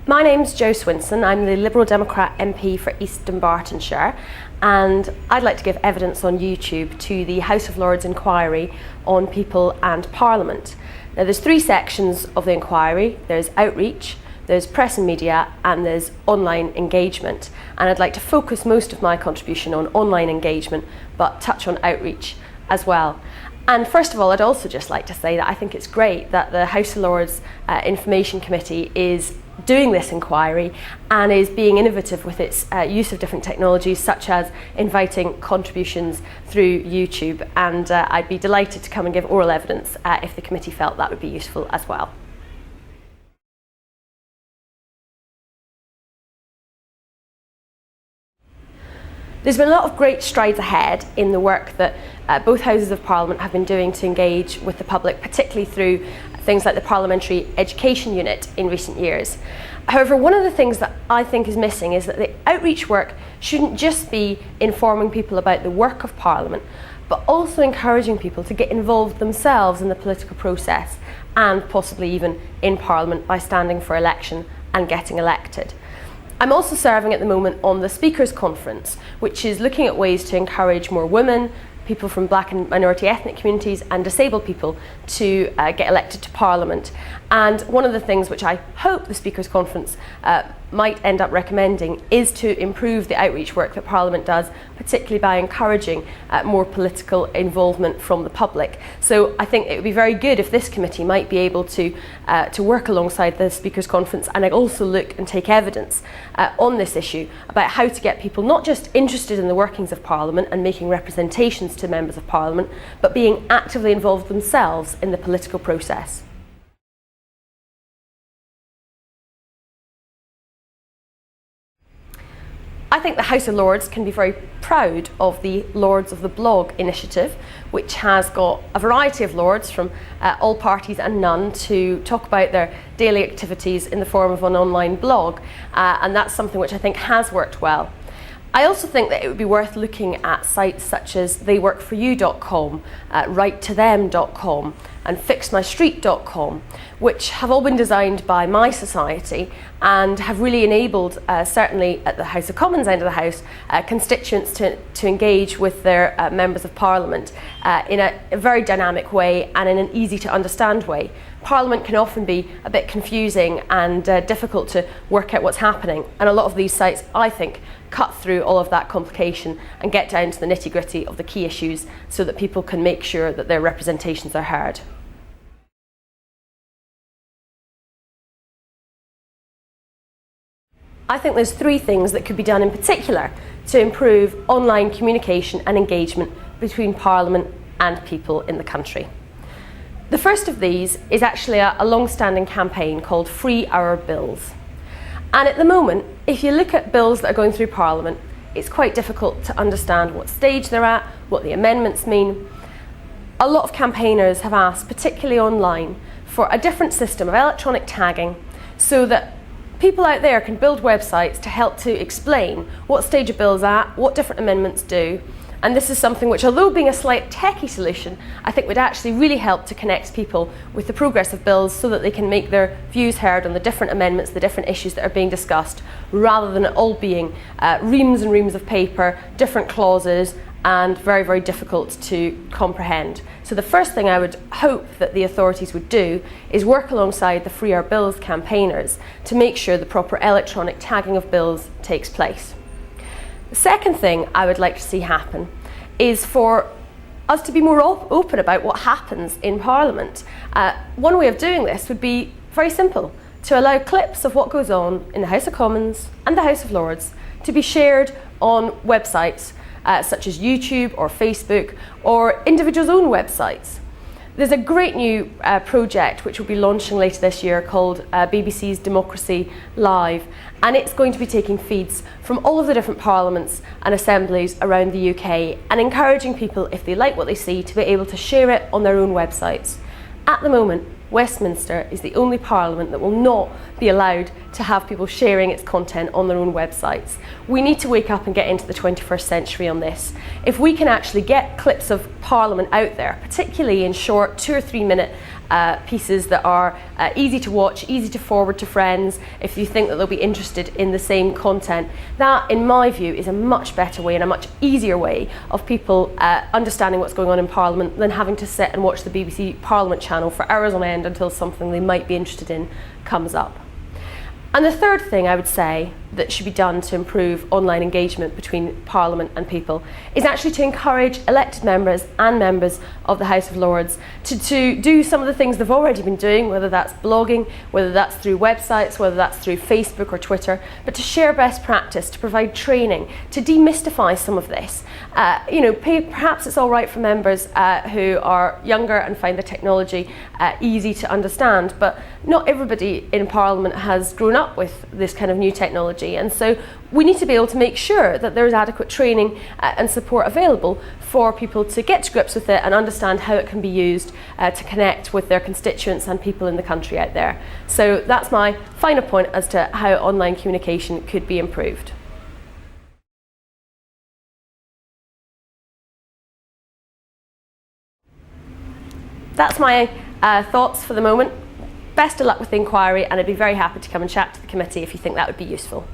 My name's Jo Swinson. I'm the Liberal Democrat MP for East Dunbartonshire, and I'd like to give evidence on YouTube to the House of Lords inquiry on people and Parliament. Now, there's three sections of the inquiry. There's outreach, there's press and media, and there's online engagement. And I'd like to focus most of my contribution on online engagement, but touch on outreach as well. And first of all, I'd also just like to say that I think it's great that the House of Lords Information Committee is doing this inquiry and is being innovative with its use of different technologies, such as inviting contributions through YouTube. And I'd be delighted to come and give oral evidence if the committee felt that would be useful as well. There's been a lot of great strides ahead in the work that both Houses of Parliament have been doing to engage with the public, particularly through things like the Parliamentary Education Unit in recent years. However, one of the things that I think is missing is that the outreach work shouldn't just be informing people about the work of Parliament, but also encouraging people to get involved themselves in the political process and possibly even in Parliament by standing for election and getting elected. I'm also serving at the moment on the Speakers Conference, which is looking at ways to encourage more women, people from black and minority ethnic communities and disabled people to get elected to Parliament. And one of the things which I hope the Speakers Conference might end up recommending is to improve the outreach work that Parliament does, particularly by encouraging more political involvement from the public. So I think it would be very good if this committee might be able to work alongside the Speakers Conference and also look and take evidence on this issue about how to get people not just interested in the workings of Parliament and making representations to members of Parliament, but being actively involved themselves in the political process. I think the House of Lords can be very proud of the Lords of the Blog initiative, which has got a variety of Lords from all parties and none to talk about their daily activities in the form of an online blog, and that's something which I think has worked well. I also think that it would be worth looking at sites such as theyworkforyou.com, writetothem.com and fixmystreet.com, which have all been designed by my society and have really enabled, certainly at the House of Commons end of the House, constituents to engage with their members of Parliament in a very dynamic way and in an easy to understand way. Parliament can often be a bit confusing and difficult to work out what's happening, and a lot of these sites, I think, cut through all of that complication and get down to the nitty-gritty of the key issues so that people can make sure that their representations are heard. I think there's three things that could be done in particular to improve online communication and engagement between Parliament and people in the country. The first of these is actually a long-standing campaign called Free Our Bills. And at the moment, if you look at bills that are going through Parliament, it's quite difficult to understand what stage they're at, what the amendments mean. A lot of campaigners have asked, particularly online, for a different system of electronic tagging so that people out there can build websites to help to explain what stage a bill's at, what different amendments do. And this is something which, although being a slight techie solution, I think would actually really help to connect people with the progress of bills so that they can make their views heard on the different amendments, the different issues that are being discussed, rather than it all being reams and reams of paper, different clauses, and very, very difficult to comprehend. So the first thing I would hope that the authorities would do is work alongside the Free Our Bills campaigners to make sure the proper electronic tagging of bills takes place. The second thing I would like to see happen is for us to be more open about what happens in Parliament. One way of doing this would be very simple, to allow clips of what goes on in the House of Commons and the House of Lords to be shared on websites such as YouTube or Facebook or individuals' own websites. There's a great new project which will be launching later this year called BBC's Democracy Live, and it's going to be taking feeds from all of the different parliaments and assemblies around the UK and encouraging people, if they like what they see, to be able to share it on their own websites. At the moment, Westminster is the only parliament that will not be allowed to have people sharing its content on their own websites. We need to wake up and get into the 21st century on this. If we can actually get clips of Parliament out there, particularly in short 2 or 3 minute pieces that are easy to watch, easy to forward to friends, if you think that they'll be interested in the same content. That, in my view, is a much better way and a much easier way of people understanding what's going on in Parliament than having to sit and watch the BBC Parliament channel for hours on end until something they might be interested in comes up. And the third thing I would say that should be done to improve online engagement between Parliament and people is actually to encourage elected members and members of the House of Lords to do some of the things they've already been doing, whether that's blogging, whether that's through websites, whether that's through Facebook or Twitter, but to share best practice, to provide training, to demystify some of this. Perhaps it's all right for members who are younger and find the technology easy to understand, but not everybody in Parliament has grown up with this kind of new technology, and so we need to be able to make sure that there is adequate training and support available for people to get to grips with it and understand how it can be used to connect with their constituents and people in the country out there. So that's my final point as to how online communication could be improved. That's my thoughts for the moment. Best of luck with the inquiry, and I'd be very happy to come and chat to the committee if you think that would be useful.